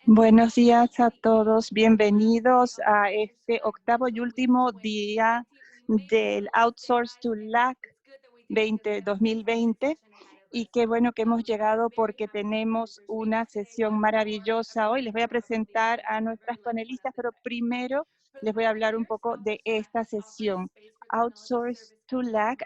Buenos días a todos, bienvenidos a este octavo y último día del Outsource to LAC 2020 y qué bueno que hemos llegado porque tenemos una sesión maravillosa hoy. Les voy a presentar a nuestras panelistas, pero primero les voy a hablar un poco de esta sesión. Outsource to LAC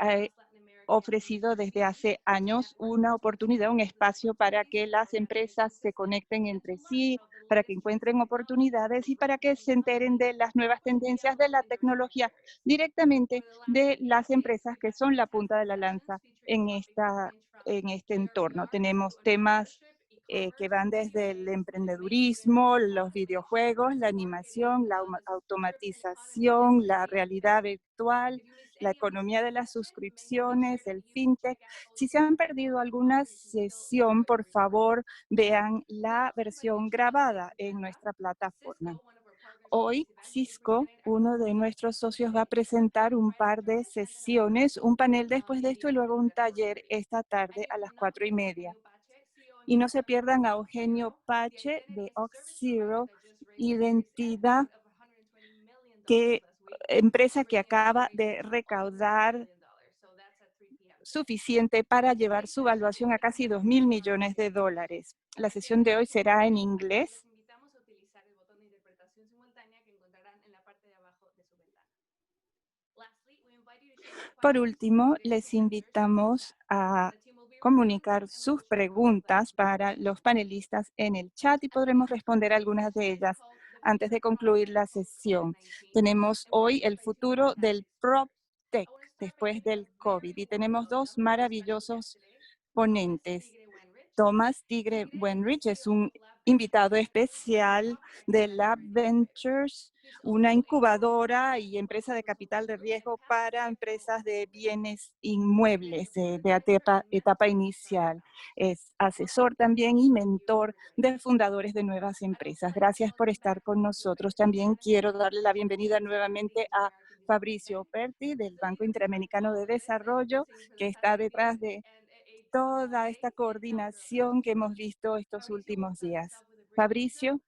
ofrecido desde hace años una oportunidad, un espacio para que las empresas se conecten entre sí, para que encuentren oportunidades y para que se enteren de las nuevas tendencias de la tecnología directamente de las empresas que son la punta de la lanza en este entorno. Tenemos temas que van desde el emprendedurismo, los videojuegos, la animación, la automatización, la realidad virtual, la economía de las suscripciones, el fintech. Si se han perdido alguna sesión, por favor, vean la versión grabada en nuestra plataforma. Hoy, Cisco, uno de nuestros socios, va a presentar un par de sesiones, un panel después de esto y luego un taller esta tarde a las 4:30. Y no se pierdan a Eugenio Pache de Auth0, identidad empresa que acaba de recaudar suficiente para llevar su valuación a casi $2.000 millones. La sesión de hoy será en inglés. Por último, les invitamos a comunicar sus preguntas para los panelistas en el chat y podremos responder algunas de ellas antes de concluir la sesión. Tenemos hoy el futuro del PropTech después del COVID y tenemos dos maravillosos ponentes. Thomas Tigre Wenrich es un invitado especial de Lab Ventures, una incubadora y empresa de capital de riesgo para empresas de bienes inmuebles de etapa inicial. Es asesor también y mentor de fundadores de nuevas empresas. Gracias por estar con nosotros. También quiero darle la bienvenida nuevamente a Fabricio Perti del Banco Interamericano de Desarrollo, que está detrás de toda esta coordinación que hemos visto estos últimos días. Fabricio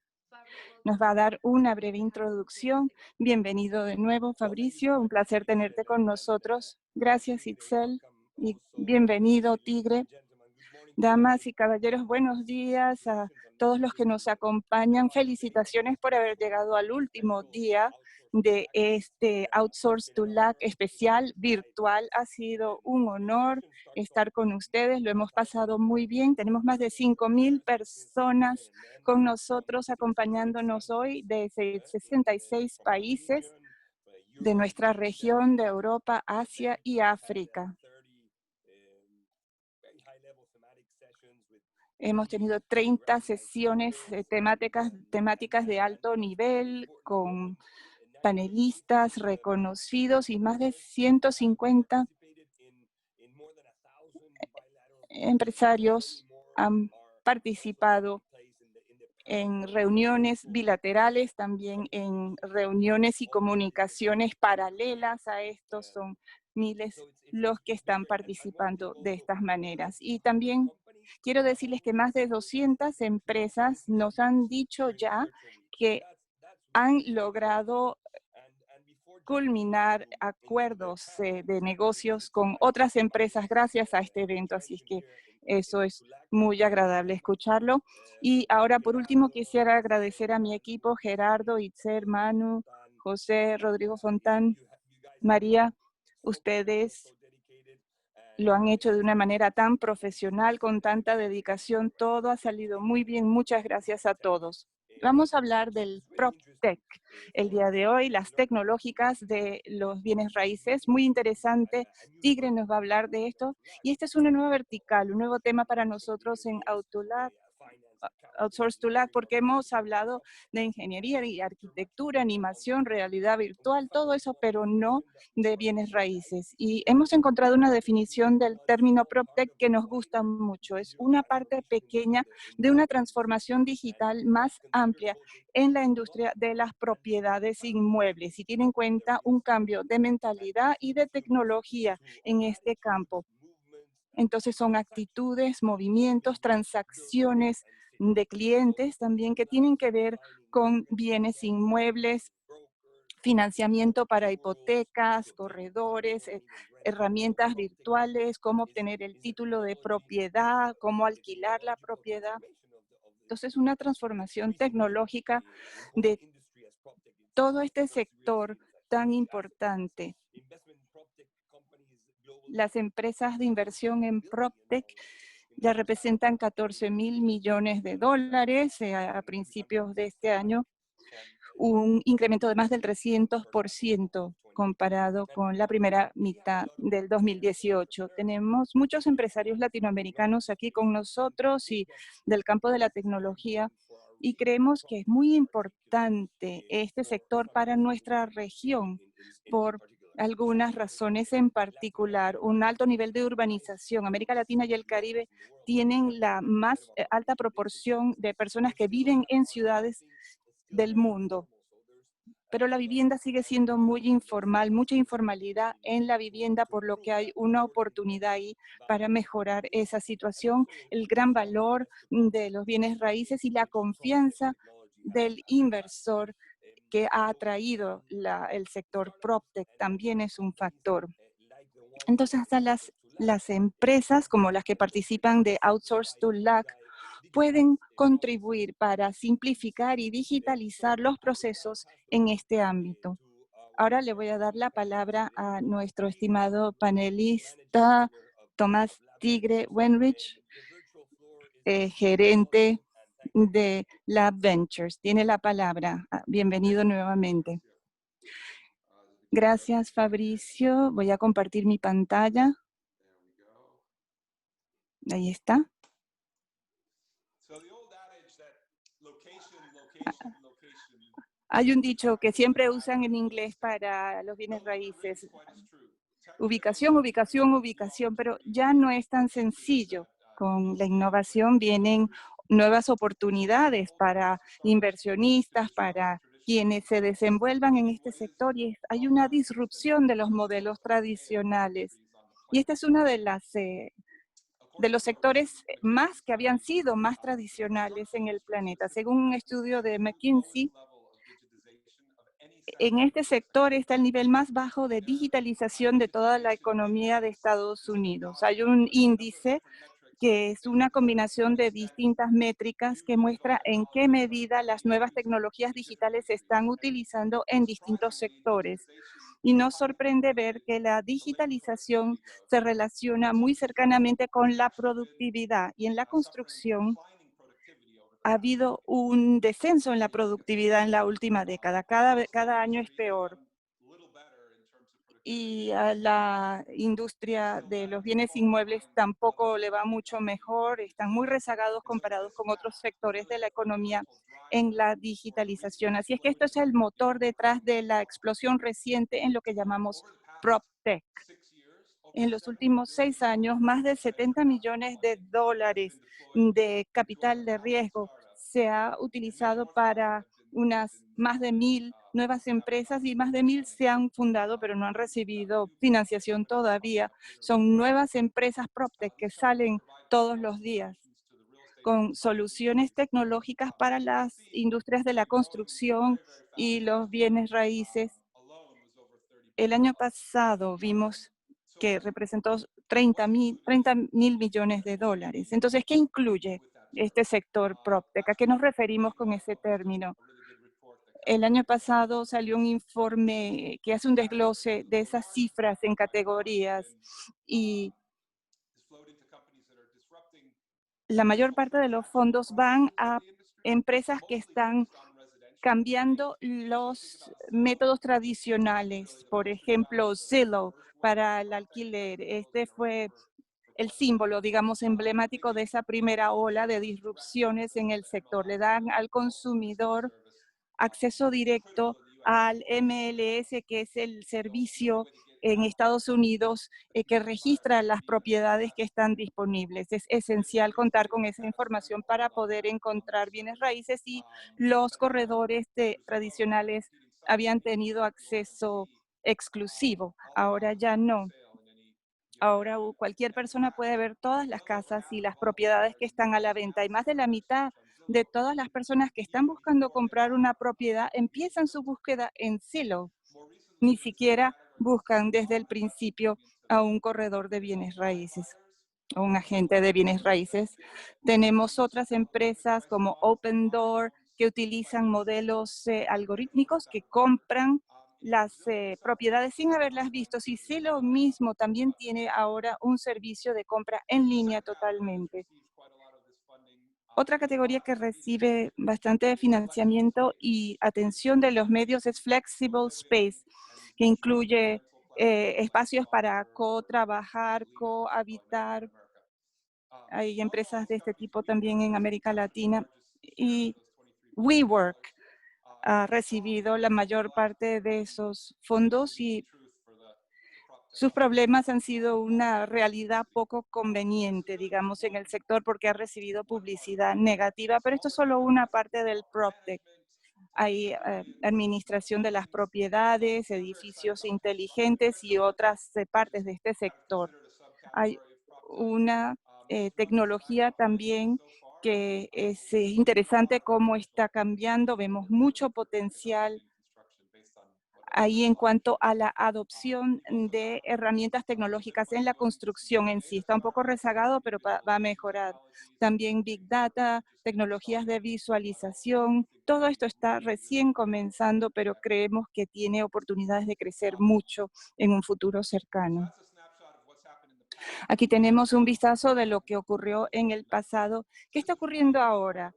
nos va a dar una breve introducción. Bienvenido de nuevo, Fabricio. Un placer tenerte con nosotros. Gracias, Itzel. Y bienvenido, Tigre. Damas y caballeros, buenos días a todos los que nos acompañan. Felicitaciones por haber llegado al último día de este Outsource to LAC especial virtual. Ha sido un honor estar con ustedes, lo hemos pasado muy bien. Tenemos más de 5,000 personas con nosotros acompañándonos hoy de 66 países de nuestra región de Europa, Asia y África. Hemos tenido 30 sesiones temáticas de alto nivel con panelistas reconocidos y más de 150 empresarios han participado en reuniones bilaterales, también en reuniones y comunicaciones paralelas a esto. Son miles los que están participando de estas maneras. Y también quiero decirles que más de 200 empresas nos han dicho ya que han logrado culminar acuerdos de negocios con otras empresas gracias a este evento, así es que eso es muy agradable escucharlo. Y ahora, por último, quisiera agradecer a mi equipo, Gerardo, Itzer, Manu, José, Rodrigo Fontán, María. Ustedes lo han hecho de una manera tan profesional, con tanta dedicación. Todo ha salido muy bien. Muchas gracias a todos. Vamos a hablar del PropTech el día de hoy, las tecnológicas de los bienes raíces. Muy interesante. Tigre nos va a hablar de esto. Y esta es una nueva vertical, un nuevo tema para nosotros en Outsource to LAC, porque hemos hablado de ingeniería y arquitectura, animación, realidad virtual, todo eso, pero no de bienes raíces. Y hemos encontrado una definición del término PropTech que nos gusta mucho. Es una parte pequeña de una transformación digital más amplia en la industria de las propiedades inmuebles y tiene en cuenta un cambio de mentalidad y de tecnología en este campo. Entonces son actitudes, movimientos, transacciones de clientes también que tienen que ver con bienes inmuebles, financiamiento para hipotecas, corredores, herramientas virtuales, cómo obtener el título de propiedad, cómo alquilar la propiedad. Entonces, una transformación tecnológica de todo este sector tan importante. Las empresas de inversión en PropTech ya representan 14.000 millones de dólares a principios de este año, un incremento de más del 300% comparado con la primera mitad del 2018. Tenemos muchos empresarios latinoamericanos aquí con nosotros y del campo de la tecnología, y creemos que es muy importante este sector para nuestra región por algunas razones en particular. Un alto nivel de urbanización. América Latina y el Caribe tienen la más alta proporción de personas que viven en ciudades del mundo, pero la vivienda sigue siendo muy informal, mucha informalidad en la vivienda, por lo que hay una oportunidad ahí para mejorar esa situación, el gran valor de los bienes raíces y la confianza del inversor que ha atraído el sector PropTech también es un factor. Entonces, hasta las empresas como las que participan de Outsource to LAC pueden contribuir para simplificar y digitalizar los procesos en este ámbito. Ahora le voy a dar la palabra a nuestro estimado panelista, Tomás Tigre Wenrich, gerente de Lab Ventures. Tiene la palabra. Bienvenido nuevamente. Gracias, Fabricio. Voy a compartir mi pantalla. Ahí está. Hay un dicho que siempre usan en inglés para los bienes raíces: ubicación, ubicación, ubicación, pero ya no es tan sencillo. Con la innovación vienen nuevas oportunidades para inversionistas, para quienes se desenvuelvan en este sector, y hay una disrupción de los modelos tradicionales. Y esta es una de los sectores más que habían sido más tradicionales en el planeta. Según un estudio de McKinsey, en este sector está el nivel más bajo de digitalización de toda la economía de Estados Unidos. Hay un índice que es una combinación de distintas métricas que muestra en qué medida las nuevas tecnologías digitales se están utilizando en distintos sectores. Y nos sorprende ver que la digitalización se relaciona muy cercanamente con la productividad, y en la construcción ha habido un descenso en la productividad en la última década. Cada año es peor. Y a la industria de los bienes inmuebles tampoco le va mucho mejor. Están muy rezagados comparados con otros sectores de la economía en la digitalización. Así es que esto es el motor detrás de la explosión reciente en lo que llamamos PropTech. En los últimos 6 años, más de 70 millones de dólares de capital de riesgo se ha utilizado para unas más de 1.000 nuevas empresas, y más de 1.000 se han fundado, pero no han recibido financiación todavía. Son nuevas empresas PropTech que salen todos los días con soluciones tecnológicas para las industrias de la construcción y los bienes raíces. El año pasado vimos que representó 30.000 millones de dólares. Entonces, ¿qué incluye este sector PropTech? ¿A qué nos referimos con ese término? El año pasado salió un informe que hace un desglose de esas cifras en categorías, y la mayor parte de los fondos van a empresas que están cambiando los métodos tradicionales. Por ejemplo, Zillow para el alquiler. Este fue el símbolo, digamos, emblemático de esa primera ola de disrupciones en el sector. Le dan al consumidor acceso directo al MLS, que es el servicio en Estados Unidos que registra las propiedades que están disponibles. Es esencial contar con esa información para poder encontrar bienes raíces, y los corredores tradicionales habían tenido acceso exclusivo. Ahora ya no. Ahora cualquier persona puede ver todas las casas y las propiedades que están a la venta, y más de la mitad de todas las personas que están buscando comprar una propiedad empiezan su búsqueda en Zillow. Ni siquiera buscan desde el principio a un corredor de bienes raíces o un agente de bienes raíces. Tenemos otras empresas como Open Door que utilizan modelos algorítmicos que compran las propiedades sin haberlas visto. Si Zillow mismo también tiene ahora un servicio de compra en línea totalmente. Otra categoría que recibe bastante financiamiento y atención de los medios es Flexible Space, que incluye espacios para co-trabajar, cohabitar. Hay empresas de este tipo también en América Latina. Y WeWork ha recibido la mayor parte de esos fondos y sus problemas han sido una realidad poco conveniente, digamos, en el sector porque ha recibido publicidad negativa, pero esto es solo una parte del PropTech. Hay administración de las propiedades, edificios inteligentes y otras partes de este sector. Hay una tecnología también que es interesante cómo está cambiando. Vemos mucho potencial ahí en cuanto a la adopción de herramientas tecnológicas en la construcción en sí. Está un poco rezagado, pero va a mejorar. También Big Data, tecnologías de visualización, todo esto está recién comenzando, pero creemos que tiene oportunidades de crecer mucho en un futuro cercano. Aquí tenemos un vistazo de lo que ocurrió en el pasado. ¿Qué está ocurriendo ahora?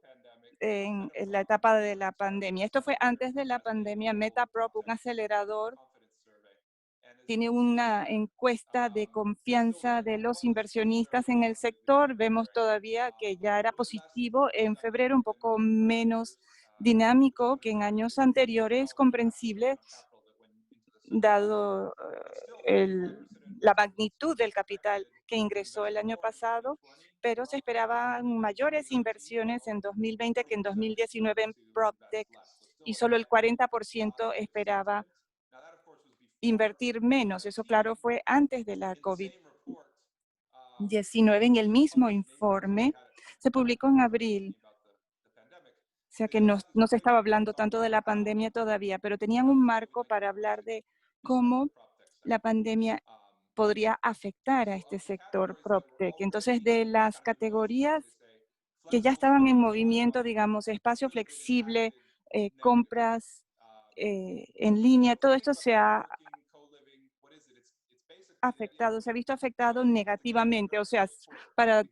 En la etapa de la pandemia. Esto fue antes de la pandemia. Metaprop, un acelerador, tiene una encuesta de confianza de los inversionistas en el sector. Vemos todavía que ya era positivo en febrero, un poco menos dinámico que en años anteriores, comprensible, dado la magnitud del capital que ingresó el año pasado, pero se esperaban mayores inversiones en 2020 que en 2019 en PropTech y solo el 40% esperaba invertir menos. Eso, claro, fue antes de la COVID-19. En el mismo informe, se publicó en abril, o sea que no se estaba hablando tanto de la pandemia todavía, pero tenían un marco para hablar de cómo la pandemia podría afectar a este sector PropTech. Entonces, de las categorías que ya estaban en movimiento, digamos, espacio flexible, compras en línea, todo esto se ha afectado, se ha visto afectado negativamente. O sea, para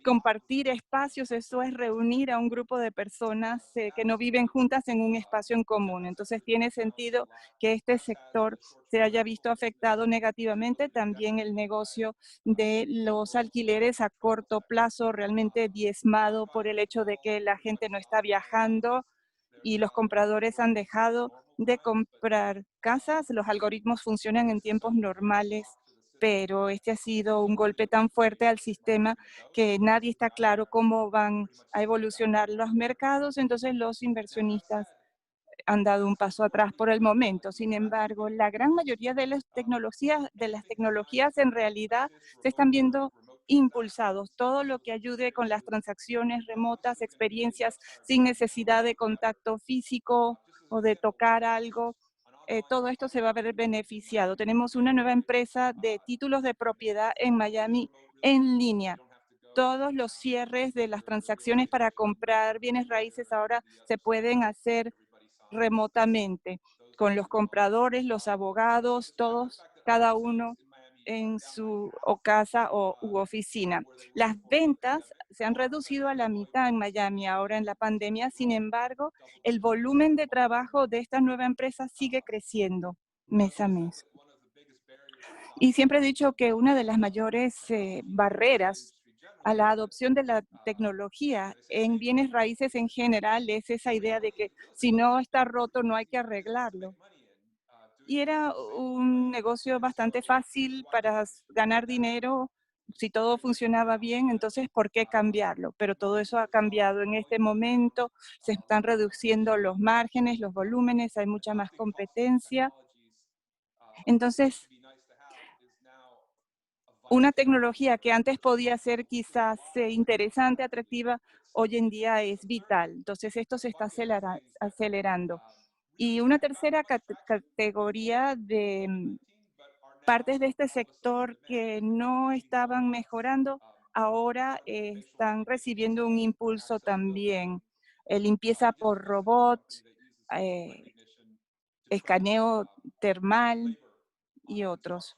compartir espacios, eso es reunir a un grupo de personas que no viven juntas en un espacio en común. Entonces, tiene sentido que este sector se haya visto afectado negativamente. También el negocio de los alquileres a corto plazo realmente diezmado por el hecho de que la gente no está viajando y los compradores han dejado de comprar casas. Los algoritmos funcionan en tiempos normales, pero este ha sido un golpe tan fuerte al sistema que nadie está claro cómo van a evolucionar los mercados. Entonces los inversionistas han dado un paso atrás por el momento. Sin embargo, la gran mayoría de las tecnologías en realidad se están viendo impulsados. Todo lo que ayude con las transacciones remotas, experiencias sin necesidad de contacto físico o de tocar algo, todo esto se va a ver beneficiado. Tenemos una nueva empresa de títulos de propiedad en Miami en línea. Todos los cierres de las transacciones para comprar bienes raíces ahora se pueden hacer remotamente, con los compradores, los abogados, todos, cada uno en su casa u oficina. Las ventas se han reducido a la mitad en Miami ahora en la pandemia. Sin embargo, el volumen de trabajo de esta nueva empresa sigue creciendo mes a mes. Y siempre he dicho que una de las mayores barreras a la adopción de la tecnología en bienes raíces en general es esa idea de que si no está roto no hay que arreglarlo. Y era un negocio bastante fácil para ganar dinero si todo funcionaba bien, entonces ¿por qué cambiarlo? Pero todo eso ha cambiado en este momento, se están reduciendo los márgenes, los volúmenes, hay mucha más competencia. Entonces, una tecnología que antes podía ser quizás interesante, atractiva, hoy en día es vital. Entonces, esto se está acelerando. Y una tercera categoría de partes de este sector que no estaban mejorando, ahora están recibiendo un impulso también. Limpieza por robot, eh, escaneo termal y otros.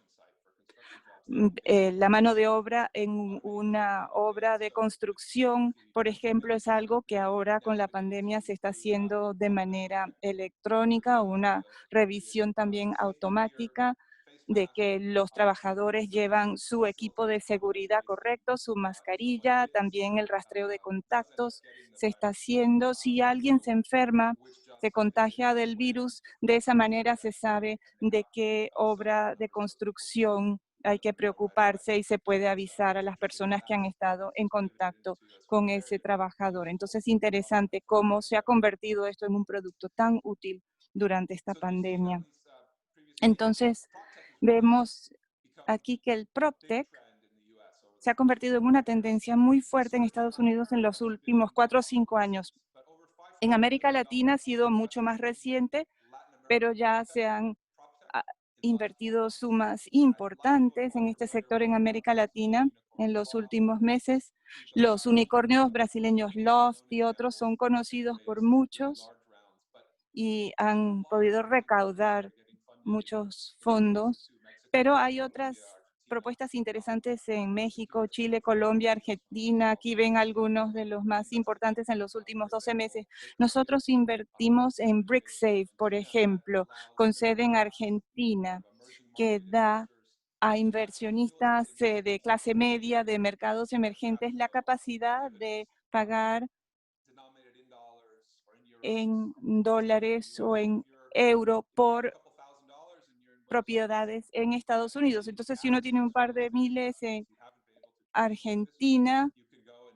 La mano de obra en una obra de construcción, por ejemplo, es algo que ahora con la pandemia se está haciendo de manera electrónica, una revisión también automática de que los trabajadores llevan su equipo de seguridad correcto, su mascarilla, también el rastreo de contactos se está haciendo. Si alguien se enferma, se contagia del virus, de esa manera se sabe de qué obra de construcción hay que preocuparse y se puede avisar a las personas que han estado en contacto con ese trabajador. Entonces, interesante cómo se ha convertido esto en un producto tan útil durante esta pandemia. Entonces, vemos aquí que el PropTech se ha convertido en una tendencia muy fuerte en Estados Unidos en los últimos 4 o 5 años. En América Latina ha sido mucho más reciente, pero ya se han ah, invertido sumas importantes en este sector en América Latina en los últimos meses. Los unicornios brasileños Loft y otros son conocidos por muchos y han podido recaudar muchos fondos, pero hay otras propuestas interesantes en México, Chile, Colombia, Argentina. Aquí ven algunos de los más importantes en los últimos 12 meses. Nosotros invertimos en BrickSafe, por ejemplo, con sede en Argentina, que da a inversionistas de clase media, de mercados emergentes, la capacidad de pagar en dólares o en euro por propiedades en Estados Unidos. Entonces, si uno tiene un par de miles en Argentina,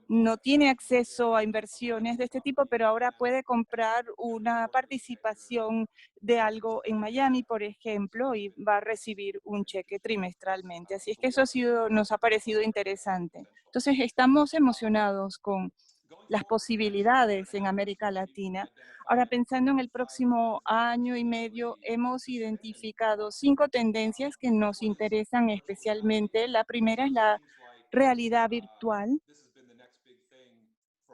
no tiene acceso a inversiones de este tipo, pero ahora puede comprar una participación de algo en Miami, por ejemplo, y va a recibir un cheque trimestralmente. Así es que eso nos ha parecido interesante. Entonces, estamos emocionados con las posibilidades en América Latina. Ahora, pensando en el próximo año y medio, hemos identificado 5 tendencias que nos interesan especialmente. La primera es la realidad virtual,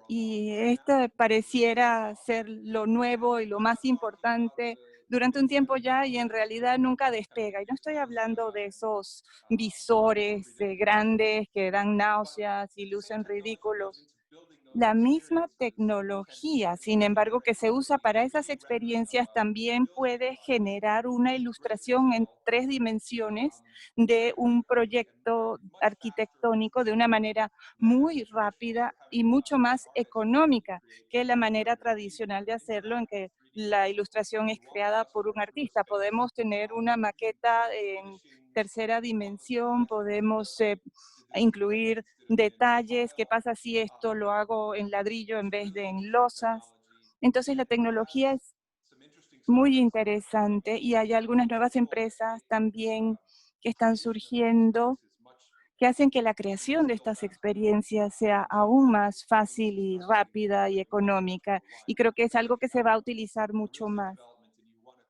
y esta pareciera ser lo nuevo y lo más importante durante un tiempo ya, y en realidad nunca despega. Y no estoy hablando de esos visores grandes que dan náuseas y lucen ridículos. La misma tecnología, sin embargo, que se usa para esas experiencias, también puede generar una ilustración en 3 dimensiones de un proyecto arquitectónico de una manera muy rápida y mucho más económica que la manera tradicional de hacerlo, en que la ilustración es creada por un artista. Podemos tener una maqueta en tercera dimensión, podemos incluir detalles, qué pasa si esto lo hago en ladrillo en vez de en losas. Entonces la tecnología es muy interesante y hay algunas nuevas empresas también que están surgiendo que hacen que la creación de estas experiencias sea aún más fácil y rápida y económica. Y creo que es algo que se va a utilizar mucho más.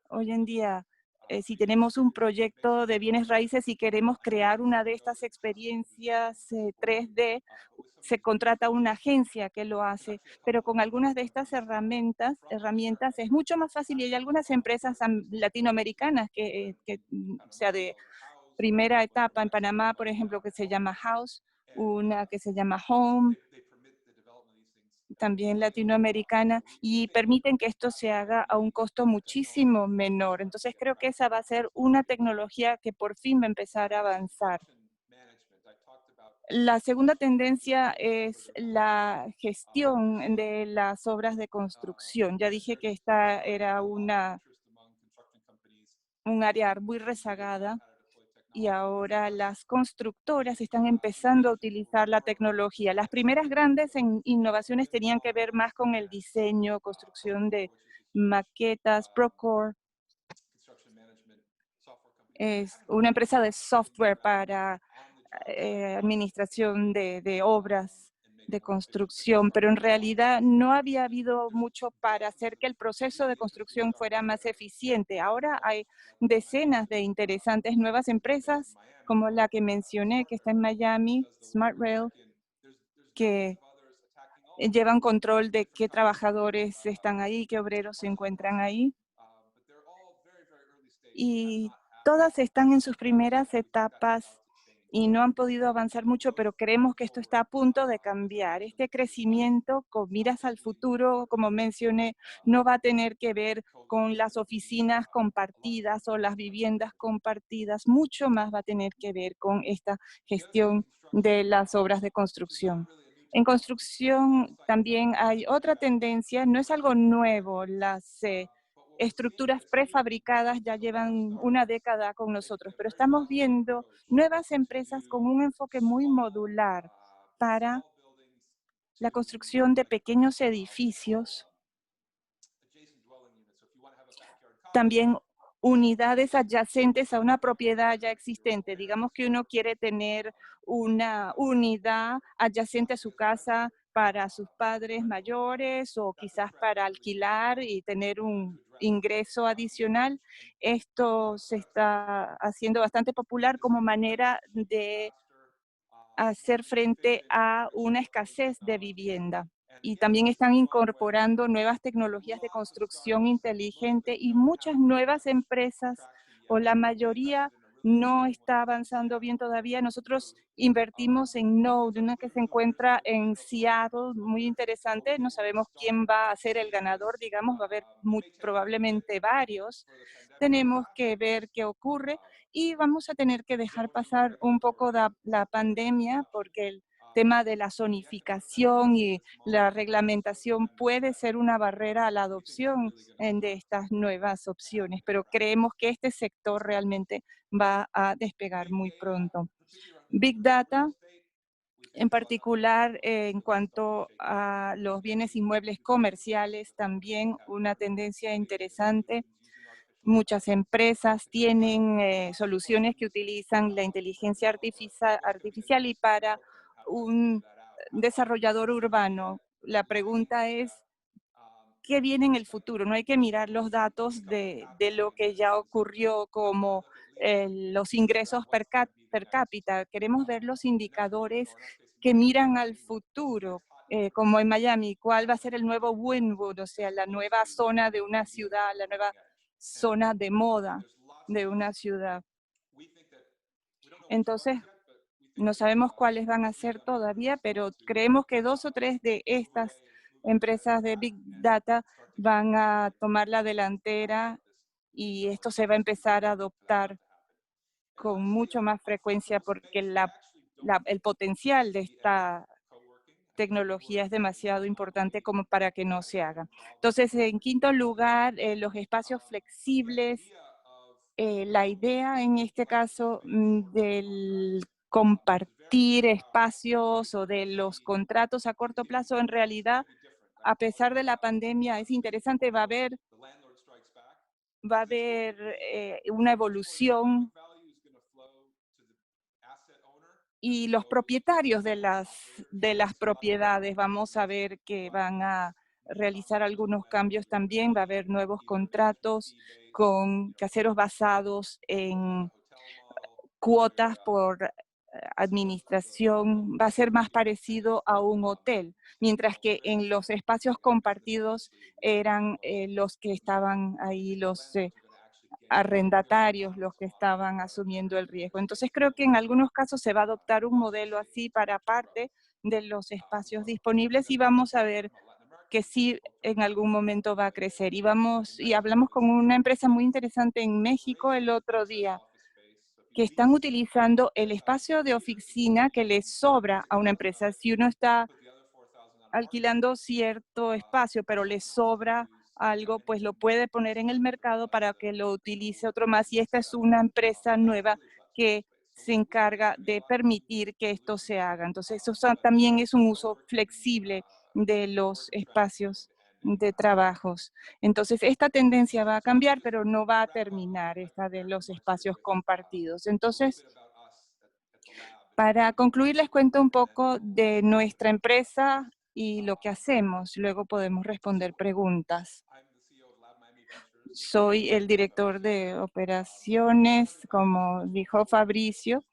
Hoy en día, si tenemos un proyecto de bienes raíces y queremos crear una de estas experiencias 3D, se contrata una agencia que lo hace, pero con algunas de estas herramientas es mucho más fácil, y hay algunas empresas latinoamericanas sea de primera etapa en Panamá, por ejemplo, que se llama House, una que se llama Home, también latinoamericana, y permiten que esto se haga a un costo muchísimo menor. Entonces creo que esa va a ser una tecnología que por fin va a empezar a avanzar. La segunda tendencia es la gestión de las obras de construcción. Ya dije que esta era un área muy rezagada, y ahora las constructoras están empezando a utilizar la tecnología. Las primeras grandes innovaciones tenían que ver más con el diseño, construcción de maquetas. Procore es una empresa de software para administración de obras de construcción, pero en realidad no había habido mucho para hacer que el proceso de construcción fuera más eficiente. Ahora hay decenas de interesantes nuevas empresas, como la que mencioné, que está en Miami, Smart Rail, que llevan control de qué trabajadores están ahí, qué obreros se encuentran ahí. Y todas están en sus primeras etapas y no han podido avanzar mucho, pero creemos que esto está a punto de cambiar. Este crecimiento con miras al futuro, como mencioné, no va a tener que ver con las oficinas compartidas o las viviendas compartidas, mucho más va a tener que ver con esta gestión de las obras de construcción. En construcción también hay otra tendencia, no es algo nuevo, las estructuras prefabricadas ya llevan una década con nosotros, pero estamos viendo nuevas empresas con un enfoque muy modular para la construcción de pequeños edificios, también unidades adyacentes a una propiedad ya existente. Digamos que uno quiere tener una unidad adyacente a su casa para sus padres mayores o quizás para alquilar y tener un ingreso adicional. Esto se está haciendo bastante popular como manera de hacer frente a una escasez de vivienda. Y también están incorporando nuevas tecnologías de construcción inteligente y muchas nuevas empresas, o la mayoría, no está avanzando bien todavía. Nosotros invertimos en Node, una que se encuentra en Seattle, muy interesante. No sabemos quién va a ser el ganador, digamos, va a haber probablemente varios. Tenemos que ver qué ocurre y vamos a tener que dejar pasar un poco la pandemia porque el tema de la zonificación y la reglamentación puede ser una barrera a la adopción de estas nuevas opciones, pero creemos que este sector realmente va a despegar muy pronto. Big Data, en particular en cuanto a los bienes inmuebles comerciales, también una tendencia interesante. Muchas empresas tienen soluciones que utilizan la inteligencia artificial y para un desarrollador urbano, la pregunta es, ¿qué viene en el futuro? No hay que mirar los datos de lo que ya ocurrió como los ingresos per cápita. Queremos ver los indicadores que miran al futuro, como en Miami, cuál va a ser el nuevo Wynwood, o sea, la nueva zona de una ciudad, la nueva zona de moda de una ciudad. Entonces, no sabemos cuáles van a ser todavía, pero creemos que 2 o 3 de estas empresas de Big Data van a tomar la delantera y esto se va a empezar a adoptar con mucho más frecuencia porque el potencial de esta tecnología es demasiado importante como para que no se haga. Entonces, en quinto lugar, los espacios flexibles. La idea en este caso del compartir espacios o de los contratos a corto plazo, en realidad, a pesar de la pandemia, es interesante, va a haber una evolución y los propietarios de las propiedades, vamos a ver que van a realizar algunos cambios también, va a haber nuevos contratos con caseros basados en cuotas por administración, va a ser más parecido a un hotel, mientras que en los espacios compartidos eran los que estaban ahí, los arrendatarios, los que estaban asumiendo el riesgo. Entonces creo que en algunos casos se va a adoptar un modelo así para parte de los espacios disponibles y vamos a ver que sí en algún momento va a crecer. Y hablamos con una empresa muy interesante en México el otro día, que están utilizando el espacio de oficina que les sobra a una empresa. Si uno está alquilando cierto espacio, pero le sobra algo, pues lo puede poner en el mercado para que lo utilice otro más. Y esta es una empresa nueva que se encarga de permitir que esto se haga. Entonces, eso también es un uso flexible de los espacios de trabajos. Entonces, esta tendencia va a cambiar, pero no va a terminar esta de los espacios compartidos. Entonces, Para concluir, les cuento un poco de nuestra empresa y lo que hacemos. Luego podemos responder preguntas. Soy el director de operaciones, como dijo Fabricio,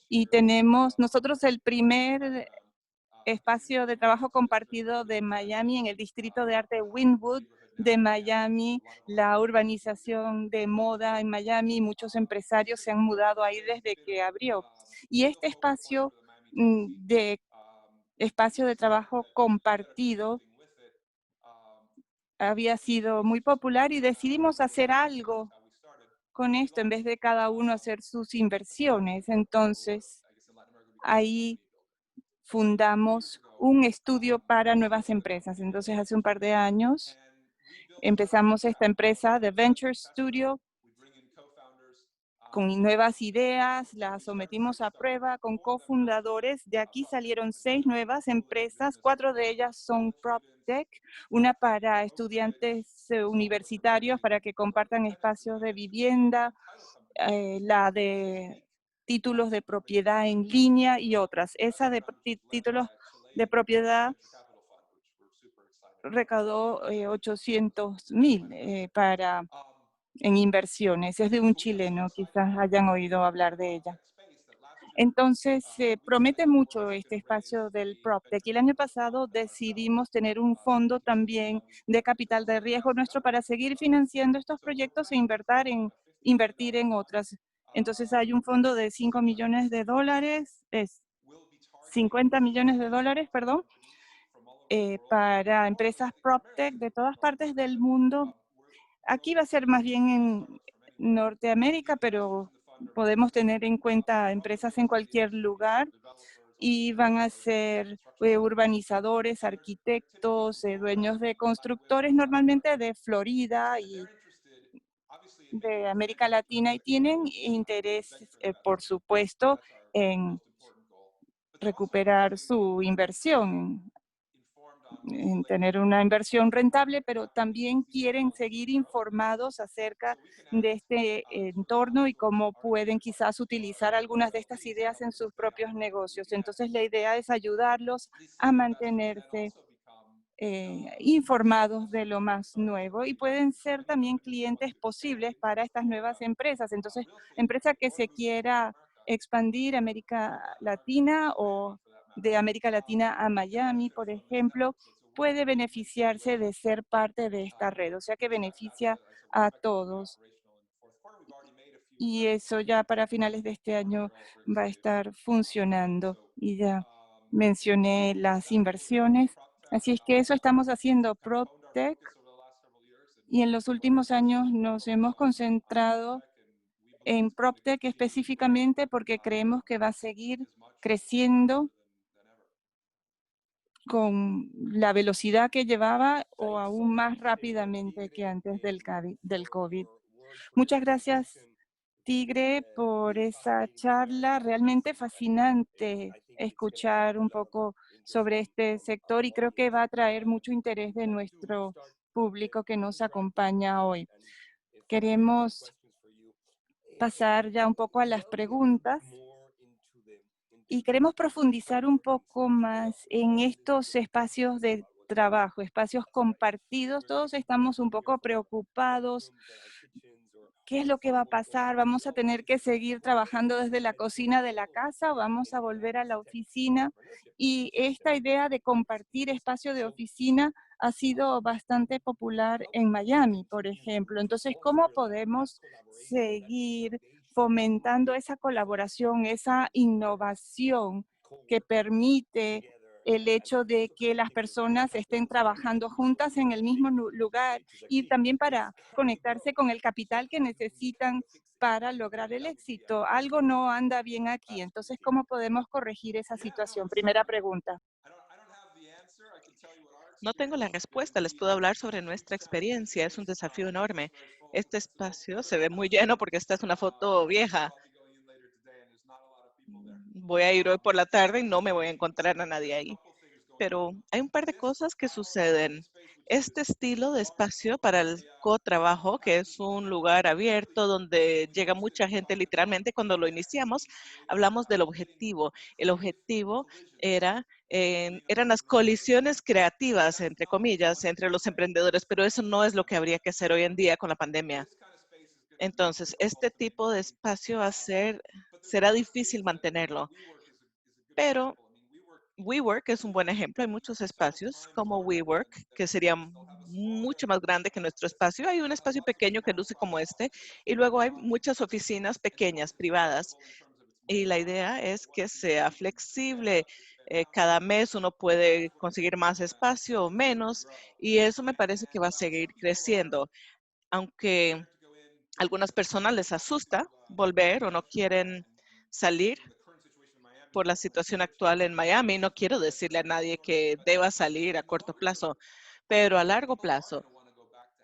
y tenemos nosotros el primer espacio de trabajo compartido de Miami en el distrito de arte Wynwood de Miami, la urbanización de moda en Miami. Muchos empresarios se han mudado ahí desde que abrió. Y este espacio de espacio de trabajo compartido había sido muy popular y decidimos hacer algo con esto en vez de cada uno hacer sus inversiones. Entonces, ahí fundamos un estudio para nuevas empresas. Entonces, hace un par de años empezamos esta empresa de Venture Studio con nuevas ideas, las sometimos a prueba con cofundadores. De aquí salieron 6 nuevas empresas, 4 de ellas son PropTech, una para estudiantes universitarios para que compartan espacios de vivienda, la de títulos de propiedad en línea y otras. Esa de títulos de propiedad recaudó 800,000 en inversiones. Es de un chileno, quizás hayan oído hablar de ella. Entonces, se promete mucho este espacio del PropTech. Y el año pasado decidimos tener un fondo también de capital de riesgo nuestro para seguir financiando estos proyectos e invertir en otras. Entonces, hay un fondo de 5 millones de dólares, es 50 millones de dólares, perdón, para empresas PropTech de todas partes del mundo. Aquí va a ser más bien en Norteamérica, pero podemos tener en cuenta empresas en cualquier lugar y van a ser urbanizadores, arquitectos, dueños de constructores, normalmente de Florida y de América Latina, y tienen interés, por supuesto, en recuperar su inversión, en tener una inversión rentable, pero también quieren seguir informados acerca de este entorno y cómo pueden quizás utilizar algunas de estas ideas en sus propios negocios. Entonces, la idea es ayudarlos a mantenerse informados de lo más nuevo y pueden ser también clientes posibles para estas nuevas empresas. Entonces, empresa que se quiera expandir a América Latina o de América Latina a Miami, por ejemplo, puede beneficiarse de ser parte de esta red, o sea que beneficia a todos. Y eso ya para finales de este año va a estar funcionando. Y ya mencioné las inversiones. Así es que eso estamos haciendo PropTech, y en los últimos años nos hemos concentrado en PropTech específicamente porque creemos que va a seguir creciendo con la velocidad que llevaba o aún más rápidamente que antes del COVID. Muchas gracias, Tigre, por esa charla. Realmente fascinante escuchar un poco sobre este sector y creo que va a traer mucho interés de nuestro público que nos acompaña hoy. Queremos pasar ya un poco a las preguntas y queremos profundizar un poco más en estos espacios de trabajo, espacios compartidos. Todos estamos un poco preocupados. ¿Qué es lo que va a pasar? ¿Vamos a tener que seguir trabajando desde la cocina de la casa o vamos a volver a la oficina? Y esta idea de compartir espacio de oficina ha sido bastante popular en Miami, por ejemplo. Entonces, ¿cómo podemos seguir fomentando esa colaboración, esa innovación que permite el hecho de que las personas estén trabajando juntas en el mismo lugar y también para conectarse con el capital que necesitan para lograr el éxito? Algo no anda bien aquí, entonces, ¿cómo podemos corregir esa situación? Primera pregunta. No tengo la respuesta, les puedo hablar sobre nuestra experiencia. Es un desafío enorme. Este espacio se ve muy lleno porque esta es una foto vieja. Voy a ir hoy por la tarde y no me voy a encontrar a nadie ahí. Pero hay un par de cosas que suceden. Este estilo de espacio para el cotrabajo, que es un lugar abierto donde llega mucha gente literalmente, cuando lo iniciamos, hablamos del objetivo. El objetivo eran las colisiones creativas, entre comillas, entre los emprendedores, pero eso no es lo que habría que hacer hoy en día con la pandemia. Entonces, este tipo de espacio será difícil mantenerlo, pero WeWork es un buen ejemplo. Hay muchos espacios como WeWork que serían mucho más grande que nuestro espacio. Hay un espacio pequeño que luce como este y luego hay muchas oficinas pequeñas, privadas. Y la idea es que sea flexible. Cada mes uno puede conseguir más espacio o menos y eso me parece que va a seguir creciendo. Aunque a algunas personas les asusta volver o no quieren salir por la situación actual en Miami. No quiero decirle a nadie que deba salir a corto plazo, pero a largo plazo,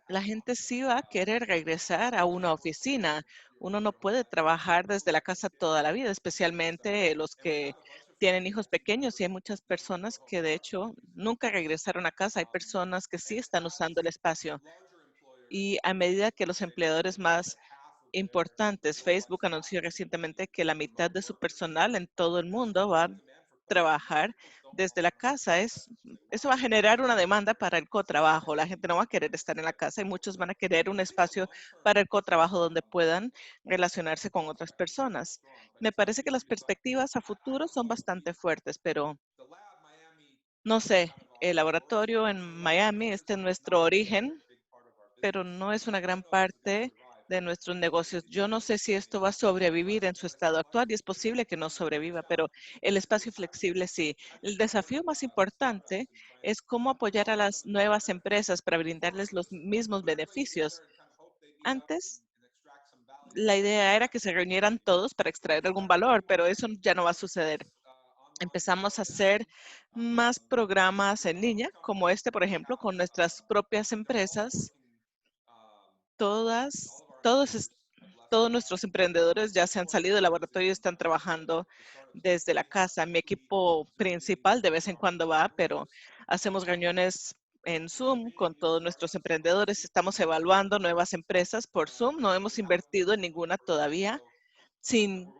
la gente sí va a querer regresar a una oficina. Uno no puede trabajar desde la casa toda la vida, especialmente los que tienen hijos pequeños y hay muchas personas que de hecho nunca regresaron a casa. Hay personas que sí están usando el espacio y a medida que los empleadores más importantes. Facebook anunció recientemente que la mitad de su personal en todo el mundo va a trabajar desde la casa. Eso va a generar una demanda para el cotrabajo. La gente no va a querer estar en la casa y muchos van a querer un espacio para el cotrabajo donde puedan relacionarse con otras personas. Me parece que las perspectivas a futuro son bastante fuertes, pero no sé, el laboratorio en Miami, este es nuestro origen, pero no es una gran parte de nuestros negocios. Yo no sé si esto va a sobrevivir en su estado actual y es posible que no sobreviva, pero el espacio flexible sí. El desafío más importante es cómo apoyar a las nuevas empresas para brindarles los mismos beneficios. Antes, la idea era que se reunieran todos para extraer algún valor, pero eso ya no va a suceder. Empezamos a hacer más programas en línea, como este, por ejemplo, con nuestras propias empresas todos nuestros emprendedores ya se han salido del laboratorio y están trabajando desde la casa. Mi equipo principal de vez en cuando va, pero hacemos reuniones en Zoom con todos nuestros emprendedores. Estamos evaluando nuevas empresas por Zoom. No hemos invertido en ninguna todavía sin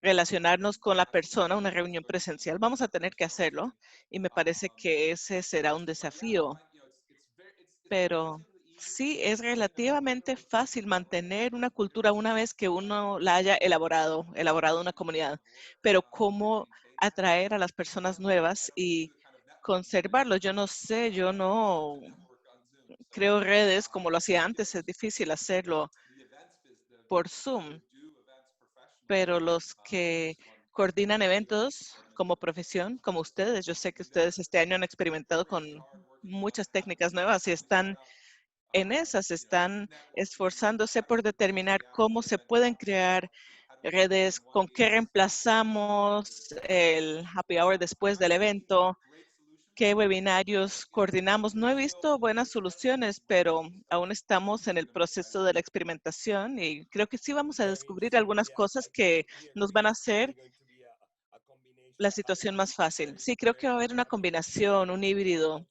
relacionarnos con la persona, una reunión presencial. Vamos a tener que hacerlo y me parece que ese será un desafío, pero sí es relativamente fácil mantener una cultura una vez que uno la haya elaborado una comunidad, pero cómo atraer a las personas nuevas y conservarlo. Yo no sé, yo no creo redes como lo hacía antes, es difícil hacerlo por Zoom, pero los que coordinan eventos como profesión, como ustedes, yo sé que ustedes este año han experimentado con muchas técnicas nuevas y están en esas, están esforzándose por determinar cómo se pueden crear redes, con qué reemplazamos el happy hour después del evento, qué webinarios coordinamos. No he visto buenas soluciones, pero aún estamos en el proceso de la experimentación y creo que sí vamos a descubrir algunas cosas que nos van a hacer la situación más fácil. Sí, creo que va a haber una combinación, un híbrido.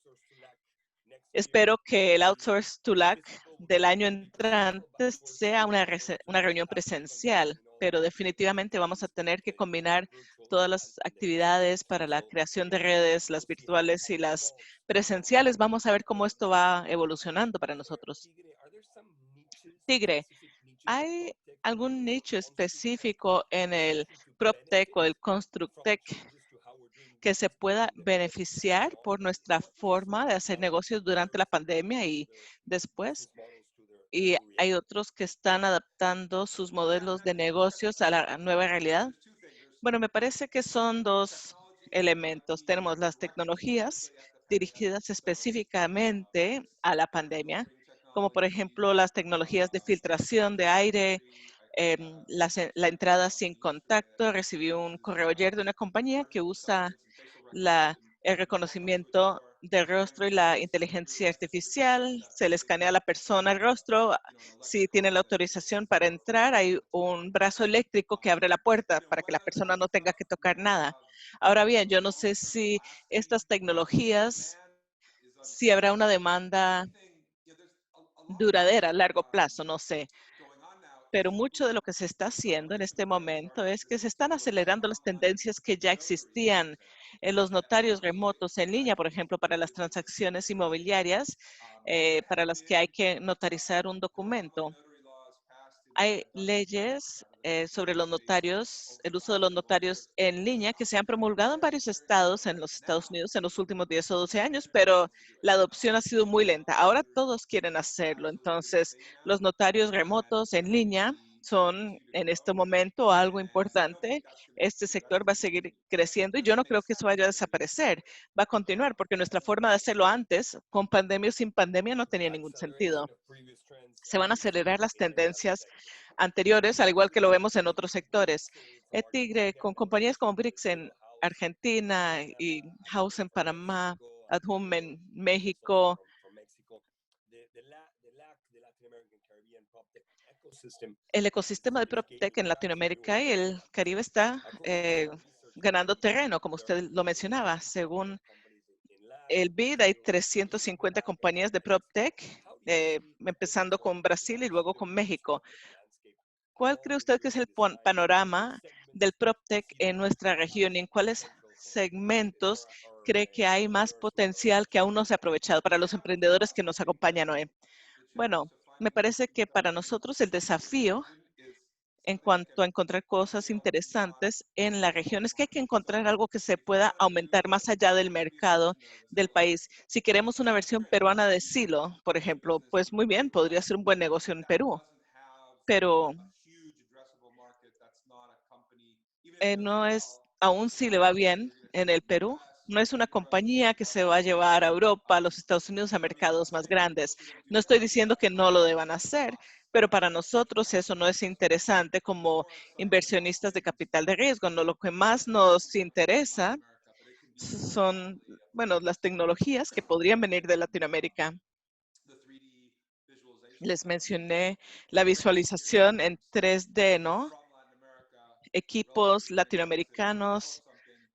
Espero que el Outsource to LAC del año entrante sea una reunión presencial, pero definitivamente vamos a tener que combinar todas las actividades para la creación de redes, las virtuales y las presenciales. Vamos a ver cómo esto va evolucionando para nosotros. Tigre, ¿hay algún nicho específico en el PropTech o el ConstructTech que se pueda beneficiar por nuestra forma de hacer negocios durante la pandemia y después? Y hay otros que están adaptando sus modelos de negocios a la nueva realidad. Bueno, me parece que son dos elementos. Tenemos las tecnologías dirigidas específicamente a la pandemia, como por ejemplo las tecnologías de filtración de aire, la entrada sin contacto. Recibí un correo ayer de una compañía que usa el reconocimiento del rostro y la inteligencia artificial. Se le escanea a la persona el rostro. Si tiene la autorización para entrar, hay un brazo eléctrico que abre la puerta para que la persona no tenga que tocar nada. Ahora bien, yo no sé si estas tecnologías si habrá una demanda duradera a largo plazo, no sé. Pero mucho de lo que se está haciendo en este momento es que se están acelerando las tendencias que ya existían en los notarios remotos en línea, por ejemplo, para las transacciones inmobiliarias, para las que hay que notarizar un documento. Hay leyes sobre los notarios, el uso de los notarios en línea que se han promulgado en varios estados en los Estados Unidos en los últimos 10 o 12 años, pero la adopción ha sido muy lenta. Ahora todos quieren hacerlo. Entonces, los notarios remotos en línea son en este momento algo importante. Este sector va a seguir creciendo y yo no creo que eso vaya a desaparecer. Va a continuar porque nuestra forma de hacerlo antes, con pandemia o sin pandemia, no tenía ningún sentido. Se van a acelerar las tendencias anteriores, al igual que lo vemos en otros sectores. Tigre, con compañías como Brix en Argentina y House en Panamá, Adhum en México, el ecosistema de PropTech en Latinoamérica y el Caribe está ganando terreno, como usted lo mencionaba. Según el BID, hay 350 compañías de PropTech, empezando con Brasil y luego con México. ¿Cuál cree usted que es el panorama del PropTech en nuestra región y en cuáles segmentos cree que hay más potencial que aún no se ha aprovechado para los emprendedores que nos acompañan hoy? Bueno, me parece que para nosotros el desafío en cuanto a encontrar cosas interesantes en la región es que hay que encontrar algo que se pueda aumentar más allá del mercado del país. Si queremos una versión peruana de Silo, por ejemplo, pues muy bien, podría ser un buen negocio en Perú, pero no es, aún si le va bien en el Perú, no es una compañía que se va a llevar a Europa, a los Estados Unidos, a mercados más grandes. No estoy diciendo que no lo deban hacer, pero para nosotros eso no es interesante como inversionistas de capital de riesgo. No, lo que más nos interesa son, bueno, las tecnologías que podrían venir de Latinoamérica. Les mencioné la visualización en 3D, ¿no? Equipos latinoamericanos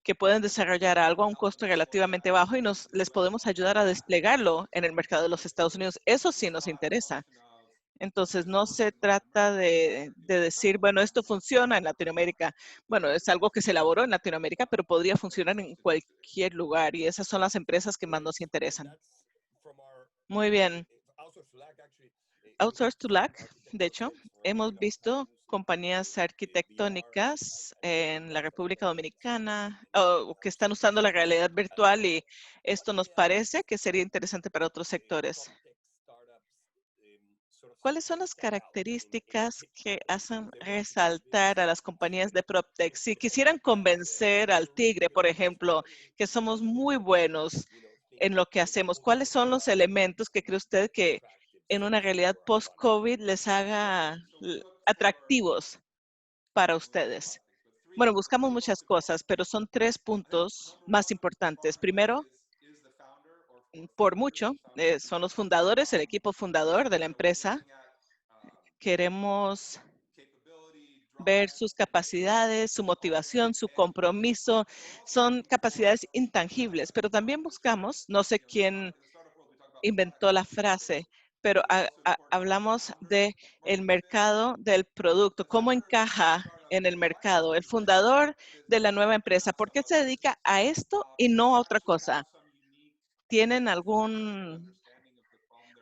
que pueden desarrollar algo a un costo relativamente bajo y les podemos ayudar a desplegarlo en el mercado de los Estados Unidos. Eso sí nos interesa. Entonces, no se trata de decir, bueno, esto funciona en Latinoamérica. Bueno, es algo que se elaboró en Latinoamérica, pero podría funcionar en cualquier lugar y esas son las empresas que más nos interesan. Muy bien. Outsource to Lack, de hecho, hemos visto compañías arquitectónicas en la República Dominicana que están usando la realidad virtual y esto nos parece que sería interesante para otros sectores. ¿Cuáles son las características que hacen resaltar a las compañías de PropTech? Si quisieran convencer al Tigre, por ejemplo, que somos muy buenos en lo que hacemos, ¿cuáles son los elementos que cree usted que en una realidad post-COVID les haga atractivos para ustedes? Bueno, buscamos muchas cosas, pero son 3 puntos más importantes. Primero, por mucho, son los fundadores, el equipo fundador de la empresa. Queremos ver sus capacidades, su motivación, su compromiso. Son capacidades intangibles, pero también buscamos, no sé quién inventó la frase, pero hablamos de el mercado del producto, cómo encaja en el mercado. El fundador de la nueva empresa, ¿por qué se dedica a esto y no a otra cosa? ¿Tienen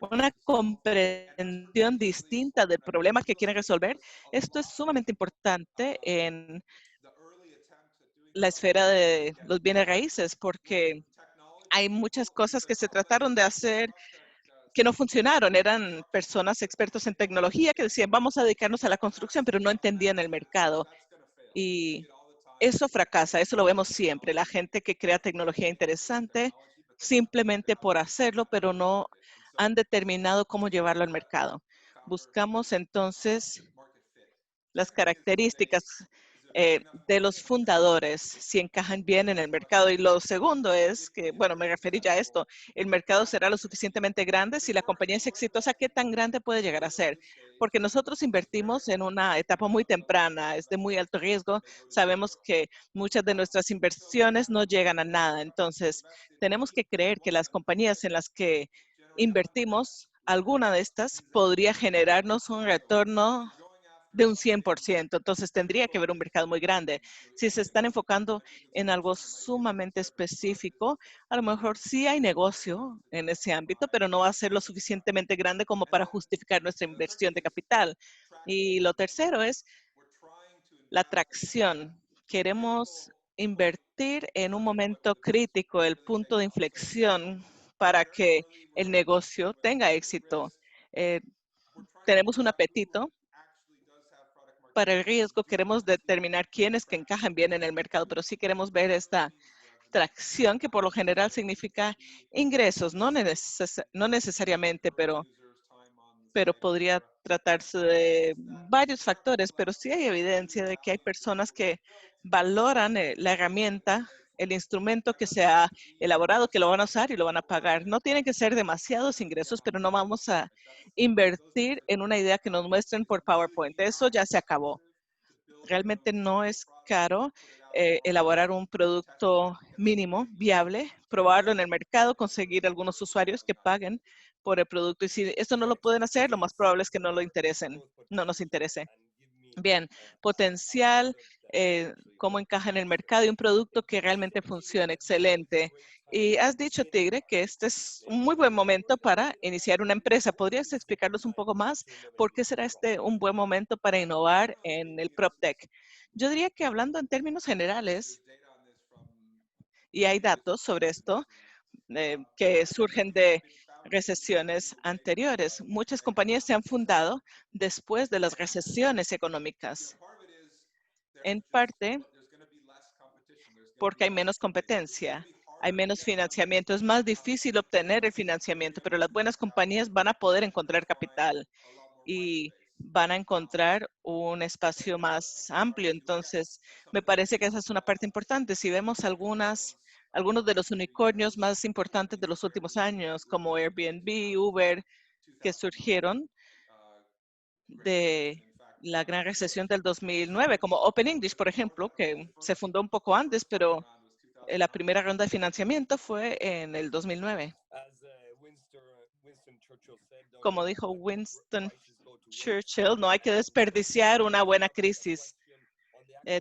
una comprensión distinta del problema que quieren resolver? Esto es sumamente importante en la esfera de los bienes raíces, porque hay muchas cosas que se trataron de hacer que no funcionaron. Eran personas expertos en tecnología que decían, vamos a dedicarnos a la construcción, pero no entendían el mercado. Y eso fracasa, eso lo vemos siempre. La gente que crea tecnología interesante simplemente por hacerlo, pero no han determinado cómo llevarlo al mercado. Buscamos entonces las características. de los fundadores, si encajan bien en el mercado. Y lo segundo es que, bueno, me referí ya a esto, el mercado será lo suficientemente grande si la compañía es exitosa, ¿qué tan grande puede llegar a ser? Porque nosotros invertimos en una etapa muy temprana, es de muy alto riesgo, sabemos que muchas de nuestras inversiones no llegan a nada, entonces tenemos que creer que las compañías en las que invertimos, alguna de estas podría generarnos un retorno de un 100%. Entonces tendría que haber un mercado muy grande. Si se están enfocando en algo sumamente específico, a lo mejor sí hay negocio en ese ámbito, pero no va a ser lo suficientemente grande como para justificar nuestra inversión de capital. Y lo tercero es la atracción. Queremos invertir en un momento crítico, el punto de inflexión para que el negocio tenga éxito. Eh, tenemos un apetito para el riesgo, queremos determinar quiénes que encajan bien en el mercado, pero sí queremos ver esta tracción que por lo general significa ingresos, no necesariamente, pero podría tratarse de varios factores, pero sí hay evidencia de que hay personas que valoran la herramienta, el instrumento que se ha elaborado, que lo van a usar y lo van a pagar. No tienen que ser demasiados ingresos, pero no vamos a invertir en una idea que nos muestren por PowerPoint. Eso ya se acabó. Realmente no es caro elaborar un producto mínimo, viable, probarlo en el mercado, conseguir algunos usuarios que paguen por el producto. Y si esto no lo pueden hacer, lo más probable es que no nos interese. Bien, potencial, cómo encaja en el mercado y un producto que realmente funcione. Excelente. Y has dicho, Tigre, que este es un muy buen momento para iniciar una empresa. ¿Podrías explicarnos un poco más por qué será este un buen momento para innovar en el PropTech? Yo diría que hablando en términos generales, y hay datos sobre esto, que surgen de recesiones anteriores. Muchas compañías se han fundado después de las recesiones económicas, en parte porque hay menos competencia, hay menos financiamiento, es más difícil obtener el financiamiento, pero las buenas compañías van a poder encontrar capital y van a encontrar un espacio más amplio. Entonces, me parece que esa es una parte importante. Si vemos algunos de los unicornios más importantes de los últimos años, como Airbnb, Uber, que surgieron de la gran recesión del 2009, como Open English, por ejemplo, que se fundó un poco antes, pero la primera ronda de financiamiento fue en el 2009. Como dijo Winston Churchill, no hay que desperdiciar una buena crisis.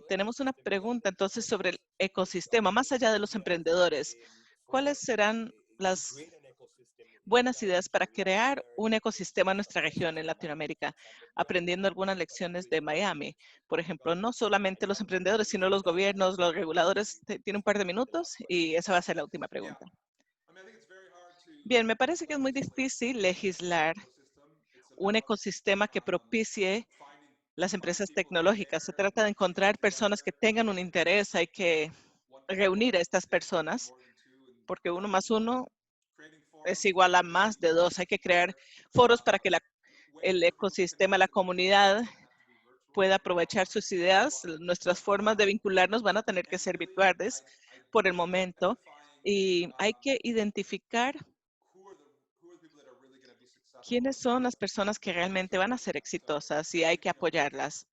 Tenemos una pregunta entonces sobre el ecosistema, más allá de los emprendedores. ¿Cuáles serán las buenas ideas para crear un ecosistema en nuestra región, en Latinoamérica, aprendiendo algunas lecciones de Miami? Por ejemplo, no solamente los emprendedores, sino los gobiernos, los reguladores. Tiene un par de minutos y esa va a ser la última pregunta. Bien, me parece que es muy difícil legislar un ecosistema que propicie las empresas tecnológicas. Se trata de encontrar personas que tengan un interés, hay que reunir a estas personas, porque uno más uno es igual a más de dos. Hay que crear foros para que el ecosistema, la comunidad pueda aprovechar sus ideas. Nuestras formas de vincularnos van a tener que ser virtuales por el momento y hay que identificar quiénes son las personas que realmente van a ser exitosas y hay que apoyarlas.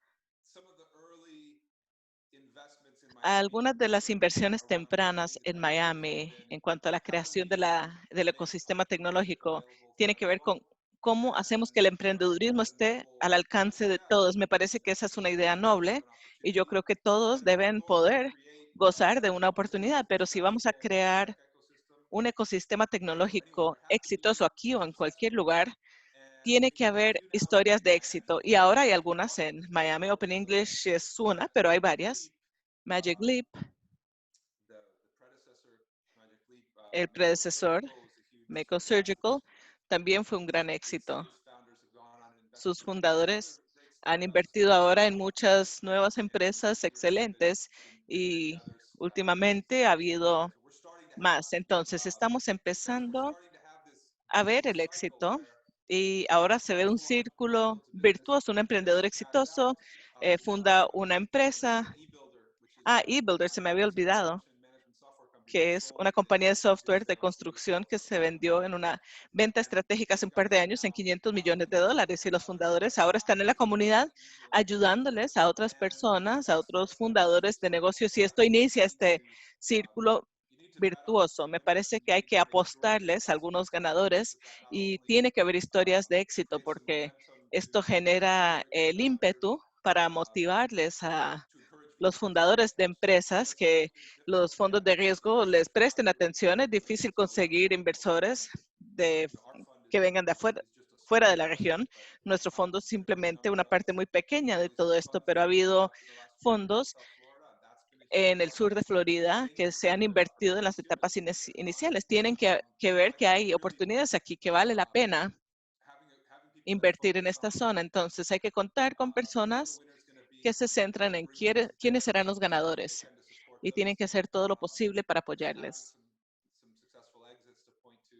Algunas de las inversiones tempranas en Miami en cuanto a la creación del ecosistema tecnológico tiene que ver con cómo hacemos que el emprendedurismo esté al alcance de todos. Me parece que esa es una idea noble y yo creo que todos deben poder gozar de una oportunidad, pero si vamos a crear un ecosistema tecnológico exitoso aquí o en cualquier lugar, tiene que haber historias de éxito. Y ahora hay algunas en Miami. Open English es una, pero hay varias. Magic Leap, el predecesor, Mako Surgical, también fue un gran éxito. Sus fundadores han invertido ahora en muchas nuevas empresas excelentes y últimamente ha habido más. Entonces, estamos empezando a ver el éxito y ahora se ve un círculo virtuoso. Un emprendedor exitoso funda una empresa eBuilder, se me había olvidado, que es una compañía de software de construcción que se vendió en una venta estratégica hace un par de años en $500 millones. Y los fundadores ahora están en la comunidad ayudándoles a otras personas, a otros fundadores de negocios. Y esto inicia este círculo virtuoso. Me parece que hay que apostarles a algunos ganadores y tiene que haber historias de éxito porque esto genera el ímpetu para motivarles a los fundadores de empresas que los fondos de riesgo les presten atención. Es difícil conseguir inversores que vengan de afuera, fuera de la región. Nuestro fondo es simplemente una parte muy pequeña de todo esto, pero ha habido fondos en el sur de Florida que se han invertido en las etapas iniciales. Tienen que ver que hay oportunidades aquí, que vale la pena invertir en esta zona. Entonces hay que contar con personas que se centran en quiénes serán los ganadores y tienen que hacer todo lo posible para apoyarles.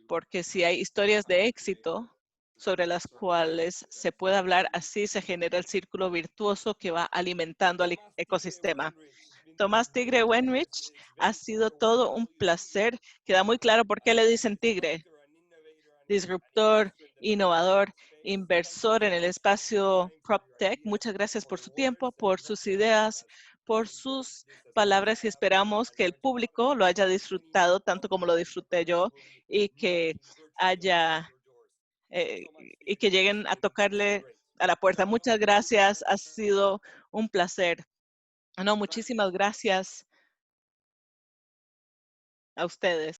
Porque si hay historias de éxito sobre las cuales se puede hablar, así se genera el círculo virtuoso que va alimentando al ecosistema. Tomás Tigre Wenrich, ha sido todo un placer. Queda muy claro por qué le dicen tigre. Disruptor, innovador, inversor en el espacio PropTech. Muchas gracias por su tiempo, por sus ideas, por sus palabras y esperamos que el público lo haya disfrutado tanto como lo disfruté yo y que haya y que lleguen a tocarle a la puerta. Muchas gracias, ha sido un placer. No, muchísimas gracias a ustedes.